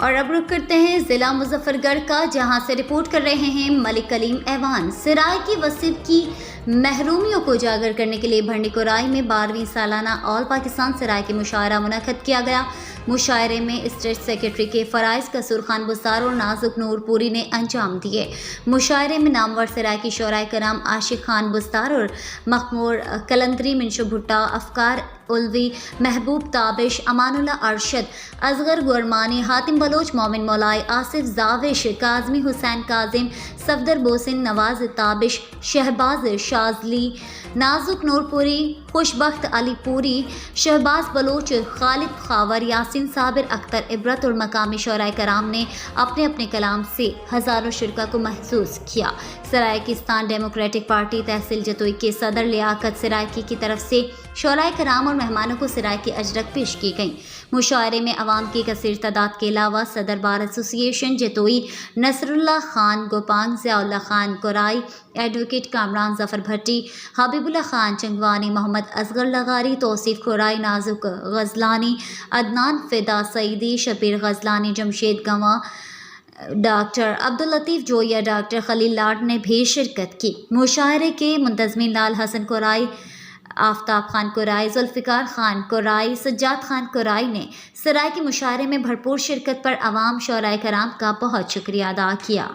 اور اب رخ کرتے ہیں ضلع مظفر گڑھ کا، جہاں سے رپورٹ کر رہے ہیں ملک کلیم ایوان۔ سرائے کی وسیب کی محرومیوں کو اجاگر کرنے کے لیے بھنڈی کورائی میں 12ویں سالانہ آل پاکستان سرائے کی مشاعرہ منعقد کیا گیا۔ مشاعرے میں اسٹیٹ سیکریٹری کے فرائض قصور خان بستار اور نازک نور پوری نے انجام دیے۔ مشاعرے میں نامور سرائے کی شعراء کرام عاشق خان بستار اور مخمور کلندری، منشو بھٹا، افکار الوی، محبوب تابش، امان اللہ ارشد، اصغر گورمانی، حاتم بلوچ، مومن مولائی، آصف زاوش، کاظمی حسین کاظم، صفدر بوسن، نواز تابش، شہباز شاذلی، نازک نور پوری، خوشبخت علی پوری، شہباز بلوچ، خالد خاور، یاسین صابر، اختر عبرت اور مقامی شعراء کرام نے اپنے اپنے کلام سے ہزاروں شرکا کو محظوظ کیا۔ سرائیکستان ڈیموکریٹک پارٹی تحصیل جتوئی کے صدر لیاقت سرائیکی کی طرف سے شعراء کرام اور مہمانوں کو سرائے کی اجرک پیش کی گئیں۔ مشاعرے میں عوام کی کثیر تعداد کے علاوہ صدر بار ایسوسی ایشن جتوئی نصر اللہ خان گوپانگ، ضیاء اللہ خان کورائی، ایڈوکیٹ کامران ظفر بھٹی، حبیب اللہ خان چنگوانی، محمد اصغر لغاری، توصیف کورائی، نازک غزلانی، عدنان فدا سعیدی، شبیر غزلانی، جمشید گواں، ڈاکٹر عبداللطیف جویا، ڈاکٹر خلیل لاڈ نے بھی شرکت کی۔ مشاعرے کے منتظمین لال حسن کورائی، آفتاب خان کورائی، ذوالفقار خان کورائی، سجاد خان کورائی نے سرائے کے مشاعرے میں بھرپور شرکت پر عوام شعراء کرام کا بہت شکریہ ادا کیا۔